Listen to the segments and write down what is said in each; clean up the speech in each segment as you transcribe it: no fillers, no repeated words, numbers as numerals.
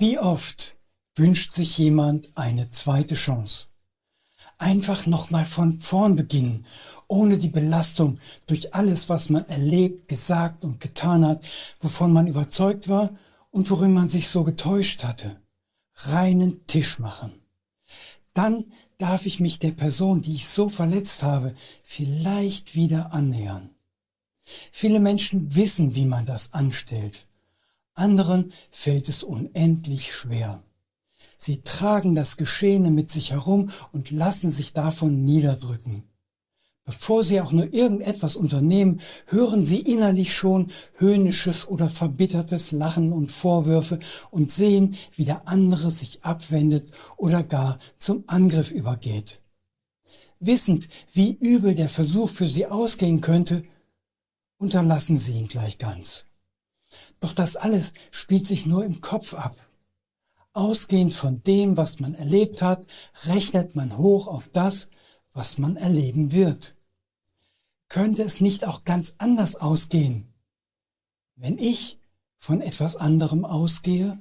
Wie oft wünscht sich jemand eine zweite Chance? Einfach nochmal von vorn beginnen, ohne die Belastung durch alles, was man erlebt, gesagt und getan hat, wovon man überzeugt war und worin man sich so getäuscht hatte. Reinen Tisch machen. Dann darf ich mich der Person, die ich so verletzt habe, vielleicht wieder annähern. Viele Menschen wissen, wie man das anstellt. Anderen fällt es unendlich schwer. Sie tragen das Geschehene mit sich herum und lassen sich davon niederdrücken. Bevor sie auch nur irgendetwas unternehmen, hören sie innerlich schon höhnisches oder verbittertes Lachen und Vorwürfe und sehen, wie der andere sich abwendet oder gar zum Angriff übergeht. Wissend, wie übel der Versuch für sie ausgehen könnte, unterlassen sie ihn gleich ganz. Doch das alles spielt sich nur im Kopf ab. Ausgehend von dem, was man erlebt hat, rechnet man hoch auf das, was man erleben wird. Könnte es nicht auch ganz anders ausgehen, wenn ich von etwas anderem ausgehe?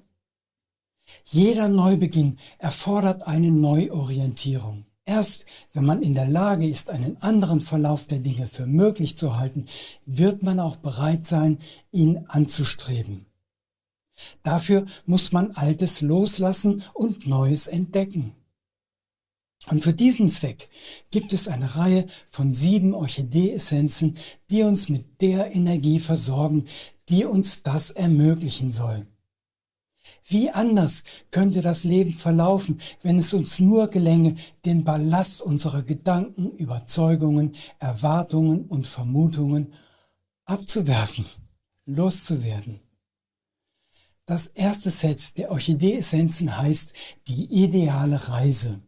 Jeder Neubeginn erfordert eine Neuorientierung. Erst wenn man in der Lage ist, einen anderen Verlauf der Dinge für möglich zu halten, wird man auch bereit sein, ihn anzustreben. Dafür muss man Altes loslassen und Neues entdecken. Und für diesen Zweck gibt es eine Reihe von 7 Orchidee-Essenzen, die uns mit der Energie versorgen, die uns das ermöglichen soll. Wie anders könnte das Leben verlaufen, wenn es uns nur gelänge, den Ballast unserer Gedanken, Überzeugungen, Erwartungen und Vermutungen abzuwerfen, loszuwerden. Das erste Set der Orchidee-Essenzen heißt die ideale Reise.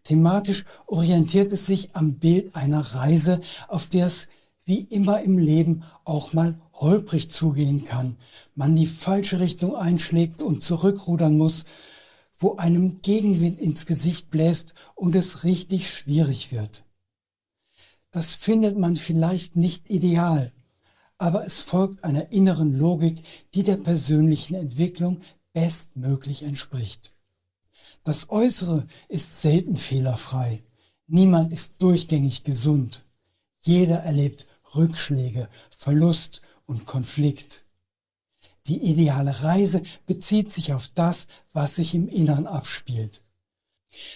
Thematisch orientiert es sich am Bild einer Reise, auf der es wie immer im Leben auch mal holprig zugehen kann, man die falsche Richtung einschlägt und zurückrudern muss, wo einem Gegenwind ins Gesicht bläst und es richtig schwierig wird. Das findet man vielleicht nicht ideal, aber es folgt einer inneren Logik, die der persönlichen Entwicklung bestmöglich entspricht. Das Äußere ist selten fehlerfrei. Niemand ist durchgängig gesund. Jeder erlebt Rückschläge, Verlust und Konflikt. Die ideale Reise bezieht sich auf das, was sich im Innern abspielt.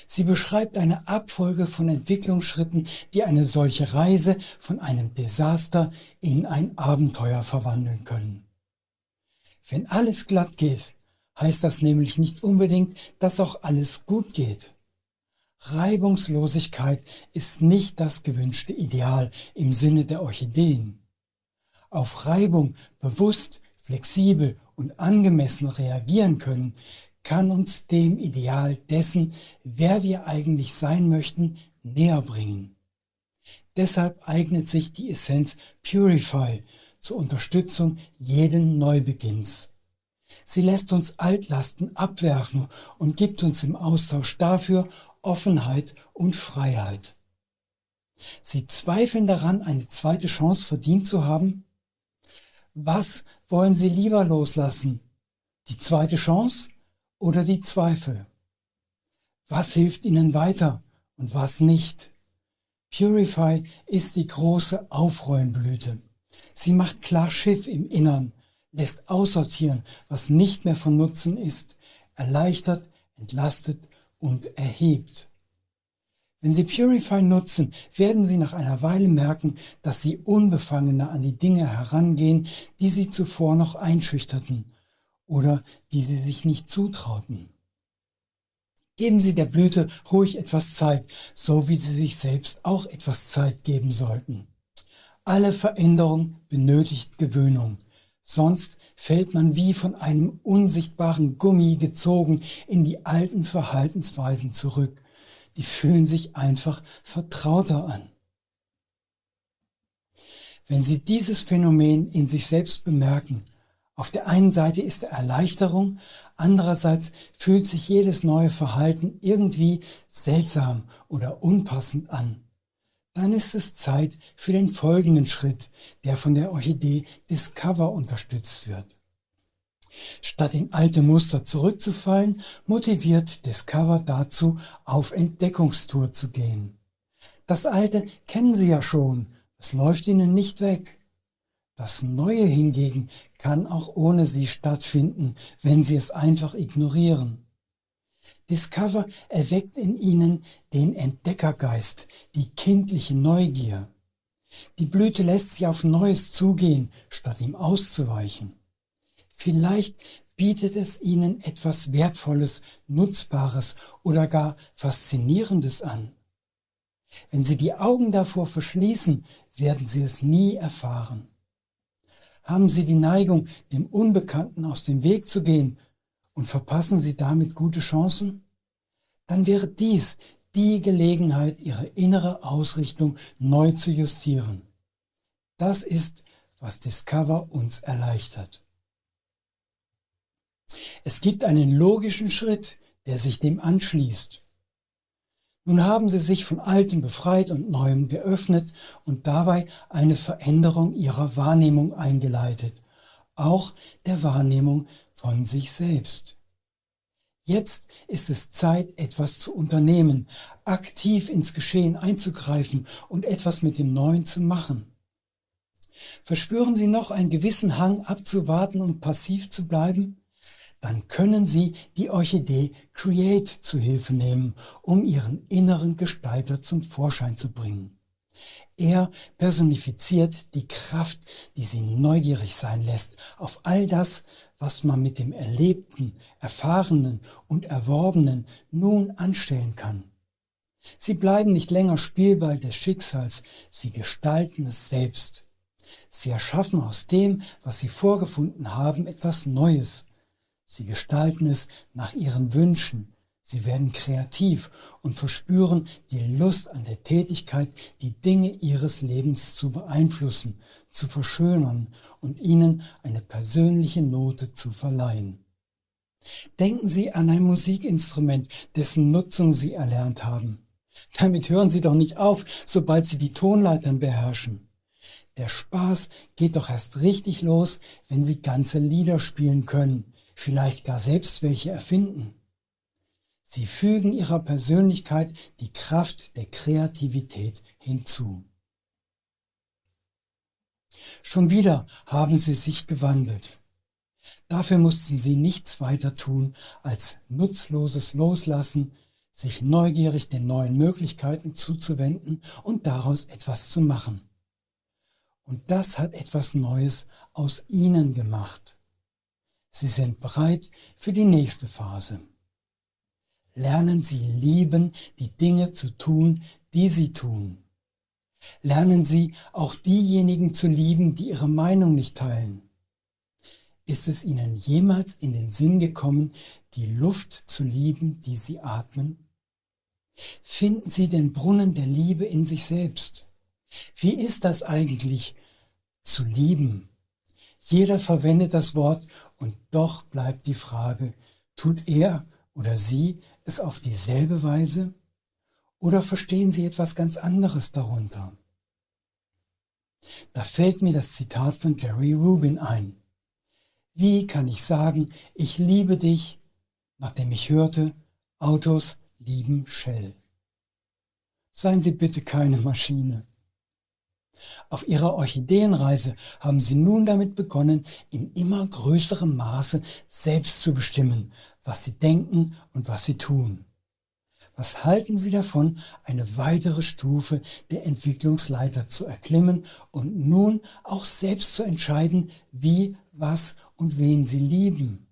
Sie beschreibt eine Abfolge von Entwicklungsschritten, die eine solche Reise von einem Desaster in ein Abenteuer verwandeln können. Wenn alles glatt geht, heißt das nämlich nicht unbedingt, dass auch alles gut geht. Reibungslosigkeit ist nicht das gewünschte Ideal im Sinne der Orchideen. Auf Reibung bewusst, flexibel und angemessen reagieren können, kann uns dem Ideal dessen, wer wir eigentlich sein möchten, näher bringen. Deshalb eignet sich die Essenz Purify zur Unterstützung jeden Neubeginns. Sie lässt uns Altlasten abwerfen und gibt uns im Austausch dafür Offenheit und Freiheit. Sie zweifeln daran, eine zweite Chance verdient zu haben? Was wollen Sie lieber loslassen? Die zweite Chance oder die Zweifel? Was hilft Ihnen weiter und was nicht? Purify ist die große Aufräumblüte. Sie macht klar Schiff im Innern, lässt aussortieren, was nicht mehr von Nutzen ist, erleichtert, entlastet und erhebt. Wenn Sie Purify nutzen, werden Sie nach einer Weile merken, dass Sie unbefangener an die Dinge herangehen, die Sie zuvor noch einschüchterten oder die Sie sich nicht zutrauten. Geben Sie der Blüte ruhig etwas Zeit, so wie Sie sich selbst auch etwas Zeit geben sollten. Alle Veränderung benötigt Gewöhnung. Sonst fällt man wie von einem unsichtbaren Gummi gezogen in die alten Verhaltensweisen zurück. Die fühlen sich einfach vertrauter an. Wenn Sie dieses Phänomen in sich selbst bemerken, auf der einen Seite ist Erleichterung, andererseits fühlt sich jedes neue Verhalten irgendwie seltsam oder unpassend an. Dann ist es Zeit für den folgenden Schritt, der von der Orchidee Discover unterstützt wird. Statt in alte Muster zurückzufallen, motiviert Discover dazu, auf Entdeckungstour zu gehen. Das Alte kennen Sie ja schon, es läuft Ihnen nicht weg. Das Neue hingegen kann auch ohne Sie stattfinden, wenn Sie es einfach ignorieren. Discover erweckt in Ihnen den Entdeckergeist, die kindliche Neugier. Die Blüte lässt Sie auf Neues zugehen, statt ihm auszuweichen. Vielleicht bietet es Ihnen etwas Wertvolles, Nutzbares oder gar Faszinierendes an. Wenn Sie die Augen davor verschließen, werden Sie es nie erfahren. Haben Sie die Neigung, dem Unbekannten aus dem Weg zu gehen und verpassen Sie damit gute Chancen? Dann wäre dies die Gelegenheit, Ihre innere Ausrichtung neu zu justieren. Das ist, was Discover uns erleichtert. Es gibt einen logischen Schritt, der sich dem anschließt. Nun haben Sie sich von Altem befreit und Neuem geöffnet und dabei eine Veränderung Ihrer Wahrnehmung eingeleitet, auch der Wahrnehmung von sich selbst. Jetzt ist es Zeit, etwas zu unternehmen, aktiv ins Geschehen einzugreifen und etwas mit dem Neuen zu machen. Verspüren Sie noch einen gewissen Hang abzuwarten und passiv zu bleiben? Dann können Sie die Orchidee Create zu Hilfe nehmen, um Ihren inneren Gestalter zum Vorschein zu bringen. Er personifiziert die Kraft, die Sie neugierig sein lässt auf all das, was man mit dem Erlebten, Erfahrenen und Erworbenen nun anstellen kann. Sie bleiben nicht länger Spielball des Schicksals, Sie gestalten es selbst. Sie erschaffen aus dem, was Sie vorgefunden haben, etwas Neues. Sie gestalten es nach Ihren Wünschen. Sie werden kreativ und verspüren die Lust an der Tätigkeit, die Dinge Ihres Lebens zu beeinflussen, zu verschönern und ihnen eine persönliche Note zu verleihen. Denken Sie an ein Musikinstrument, dessen Nutzung Sie erlernt haben. Damit hören Sie doch nicht auf, sobald Sie die Tonleitern beherrschen. Der Spaß geht doch erst richtig los, wenn Sie ganze Lieder spielen können, vielleicht gar selbst welche erfinden. Sie fügen Ihrer Persönlichkeit die Kraft der Kreativität hinzu. Schon wieder haben Sie sich gewandelt. Dafür mussten Sie nichts weiter tun, als nutzloses Loslassen, sich neugierig den neuen Möglichkeiten zuzuwenden und daraus etwas zu machen. Und das hat etwas Neues aus Ihnen gemacht. Sie sind bereit für die nächste Phase. Lernen Sie lieben, die Dinge zu tun, die Sie tun. Lernen Sie auch diejenigen zu lieben, die Ihre Meinung nicht teilen. Ist es Ihnen jemals in den Sinn gekommen, die Luft zu lieben, die Sie atmen? Finden Sie den Brunnen der Liebe in sich selbst. Wie ist das eigentlich, zu lieben? Jeder verwendet das Wort und doch bleibt die Frage, tut er oder sie es auf dieselbe Weise? Oder verstehen Sie etwas ganz anderes darunter? Da fällt mir das Zitat von Jerry Rubin ein. Wie kann ich sagen, ich liebe dich, nachdem ich hörte, Autos lieben Shell? Seien Sie bitte keine Maschine. Auf Ihrer Orchideenreise haben Sie nun damit begonnen, in immer größerem Maße selbst zu bestimmen, was Sie denken und was Sie tun. Was halten Sie davon, eine weitere Stufe der Entwicklungsleiter zu erklimmen und nun auch selbst zu entscheiden, wie, was und wen Sie lieben?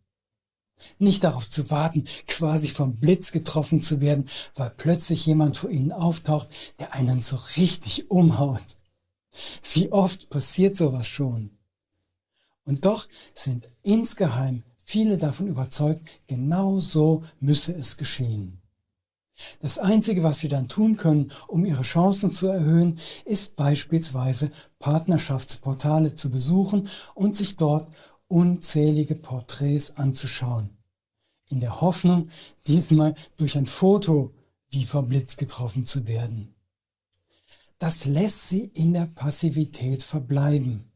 Nicht darauf zu warten, quasi vom Blitz getroffen zu werden, weil plötzlich jemand vor Ihnen auftaucht, der einen so richtig umhaut. Wie oft passiert sowas schon? Und doch sind insgeheim viele davon überzeugt, genau so müsse es geschehen. Das Einzige, was Sie dann tun können, um Ihre Chancen zu erhöhen, ist beispielsweise Partnerschaftsportale zu besuchen und sich dort unzählige Porträts anzuschauen. In der Hoffnung, diesmal durch ein Foto wie vom Blitz getroffen zu werden. Das lässt Sie in der Passivität verbleiben.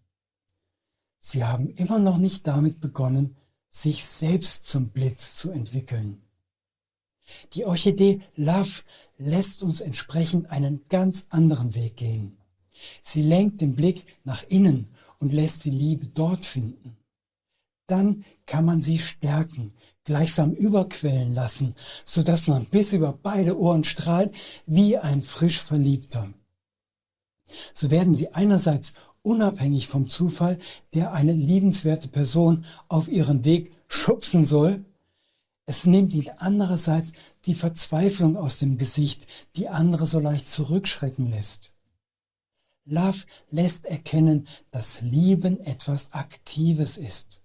Sie haben immer noch nicht damit begonnen, sich selbst zum Blitz zu entwickeln. Die Orchidee Love lässt uns entsprechend einen ganz anderen Weg gehen. Sie lenkt den Blick nach innen und lässt die Liebe dort finden. Dann kann man sie stärken, gleichsam überquellen lassen, sodass man bis über beide Ohren strahlt wie ein frisch Verliebter. So werden sie einerseits unabhängig vom Zufall, der eine liebenswerte Person auf ihren Weg schubsen soll. Es nimmt ihnen andererseits die Verzweiflung aus dem Gesicht, die andere so leicht zurückschrecken lässt. Love lässt erkennen, dass Lieben etwas Aktives ist.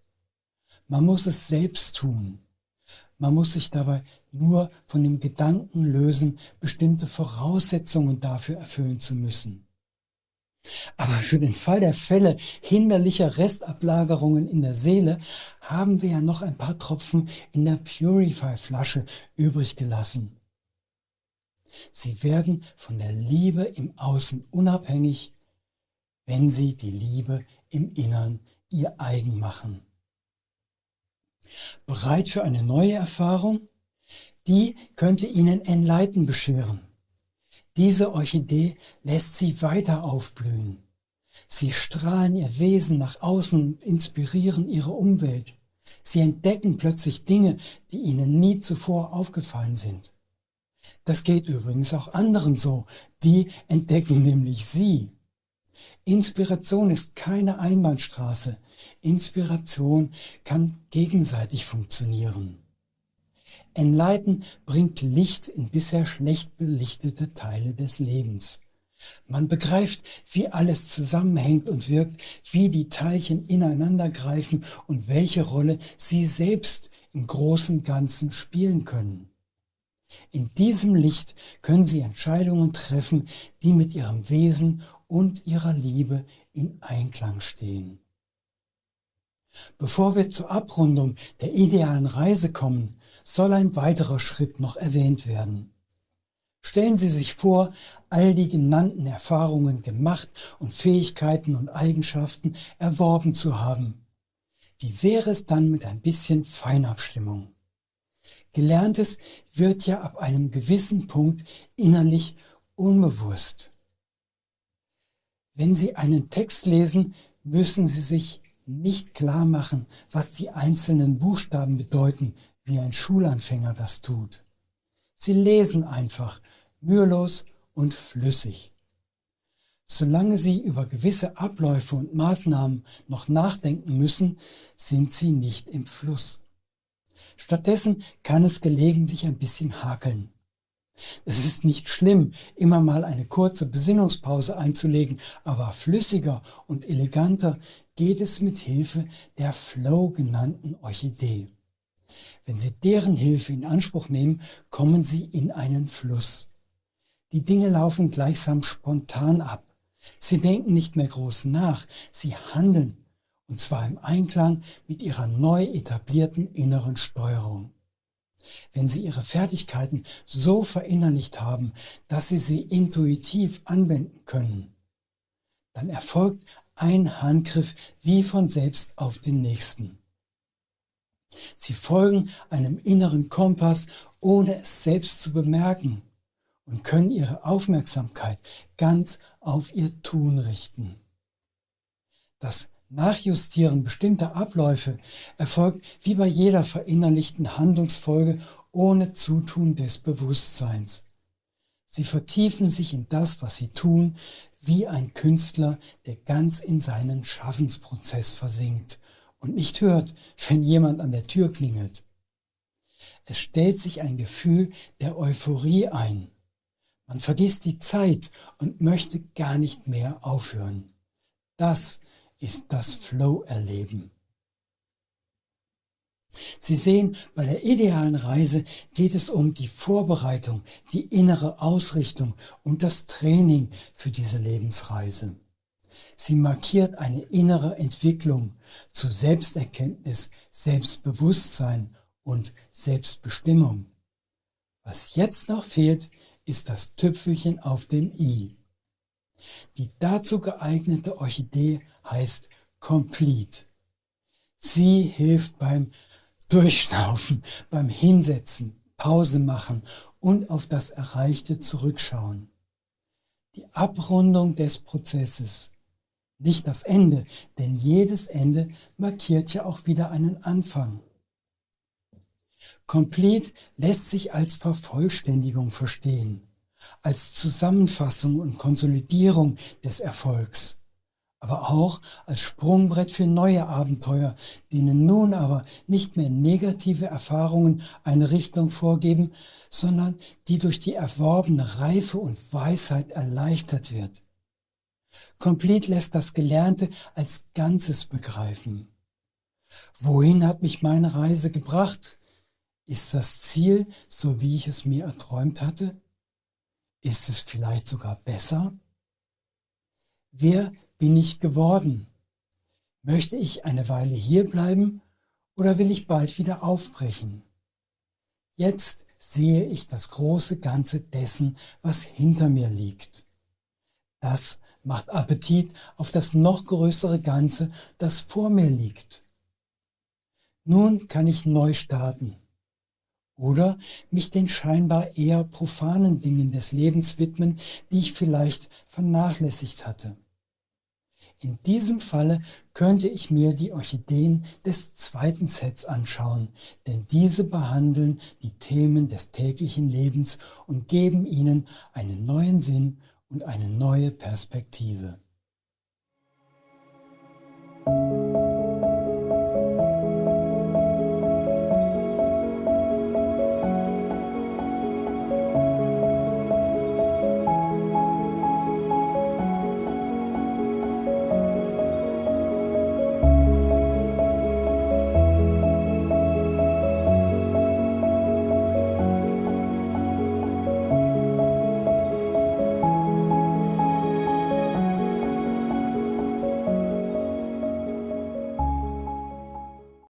Man muss es selbst tun. Man muss sich dabei nur von dem Gedanken lösen, bestimmte Voraussetzungen dafür erfüllen zu müssen. Aber für den Fall der Fälle hinderlicher Restablagerungen in der Seele haben wir ja noch ein paar Tropfen in der Purify-Flasche übrig gelassen. Sie werden von der Liebe im Außen unabhängig, wenn sie die Liebe im Innern ihr eigen machen. Bereit für eine neue Erfahrung? Die könnte Ihnen Enlighten bescheren. Diese Orchidee lässt sie weiter aufblühen. Sie strahlen ihr Wesen nach außen und inspirieren ihre Umwelt. Sie entdecken plötzlich Dinge, die ihnen nie zuvor aufgefallen sind. Das geht übrigens auch anderen so, die entdecken nämlich sie. Inspiration ist keine Einbahnstraße. Inspiration kann gegenseitig funktionieren. Enlighten bringt Licht in bisher schlecht belichtete Teile des Lebens. Man begreift, wie alles zusammenhängt und wirkt, wie die Teilchen ineinander greifen und welche Rolle sie selbst im großen Ganzen spielen können. In diesem Licht können Sie Entscheidungen treffen, die mit Ihrem Wesen und Ihrer Liebe in Einklang stehen. Bevor wir zur Abrundung der idealen Reise kommen, soll ein weiterer Schritt noch erwähnt werden. Stellen Sie sich vor, all die genannten Erfahrungen gemacht und Fähigkeiten und Eigenschaften erworben zu haben. Wie wäre es dann mit ein bisschen Feinabstimmung? Gelerntes wird ja ab einem gewissen Punkt innerlich unbewusst. Wenn Sie einen Text lesen, müssen Sie sich nicht klar machen, was die einzelnen Buchstaben bedeuten, wie ein Schulanfänger das tut. Sie lesen einfach, mühelos und flüssig. Solange Sie über gewisse Abläufe und Maßnahmen noch nachdenken müssen, sind Sie nicht im Fluss. Stattdessen kann es gelegentlich ein bisschen hakeln. Es ist nicht schlimm, immer mal eine kurze Besinnungspause einzulegen, aber flüssiger und eleganter geht es mit Hilfe der Flow genannten Orchidee. Wenn Sie deren Hilfe in Anspruch nehmen, kommen Sie in einen Fluss. Die Dinge laufen gleichsam spontan ab. Sie denken nicht mehr groß nach, sie handeln, und zwar im Einklang mit Ihrer neu etablierten inneren Steuerung. Wenn Sie Ihre Fertigkeiten so verinnerlicht haben, dass Sie sie intuitiv anwenden können, dann erfolgt ein Handgriff wie von selbst auf den nächsten. Sie folgen einem inneren Kompass, ohne es selbst zu bemerken, und können Ihre Aufmerksamkeit ganz auf Ihr Tun richten. Das Nachjustieren bestimmter Abläufe erfolgt wie bei jeder verinnerlichten Handlungsfolge ohne Zutun des Bewusstseins. Sie vertiefen sich in das, was Sie tun, wie ein Künstler, der ganz in seinen Schaffensprozess versinkt und nicht hört, wenn jemand an der Tür klingelt. Es stellt sich ein Gefühl der Euphorie ein. Man vergisst die Zeit und möchte gar nicht mehr aufhören. Das ist das Flow-Erleben. Sie sehen, bei der idealen Reise geht es um die Vorbereitung, die innere Ausrichtung und das Training für diese Lebensreise. Sie markiert eine innere Entwicklung zu Selbsterkenntnis, Selbstbewusstsein und Selbstbestimmung. Was jetzt noch fehlt, ist das Tüpfelchen auf dem i. Die dazu geeignete Orchidee heißt Complete. Sie hilft beim Durchschnaufen, beim Hinsetzen, Pause machen und auf das Erreichte zurückschauen. Die Abrundung des Prozesses, nicht das Ende, denn jedes Ende markiert ja auch wieder einen Anfang. Complete lässt sich als Vervollständigung verstehen, als Zusammenfassung und Konsolidierung des Erfolgs, aber auch als Sprungbrett für neue Abenteuer, denen nun aber nicht mehr negative Erfahrungen eine Richtung vorgeben, sondern die durch die erworbene Reife und Weisheit erleichtert wird. Complete lässt das Gelernte als Ganzes begreifen. Wohin hat mich meine Reise gebracht? Ist das Ziel, so wie ich es mir erträumt hatte? Ist es vielleicht sogar besser? Wer bin ich geworden? Möchte ich eine Weile hier bleiben oder will ich bald wieder aufbrechen? Jetzt sehe ich das große Ganze dessen, was hinter mir liegt. Das macht Appetit auf das noch größere Ganze, das vor mir liegt. Nun kann ich neu starten. Oder mich den scheinbar eher profanen Dingen des Lebens widmen, die ich vielleicht vernachlässigt hatte. In diesem Falle könnte ich mir die Orchideen des zweiten Sets anschauen, denn diese behandeln die Themen des täglichen Lebens und geben ihnen einen neuen Sinn und eine neue Perspektive.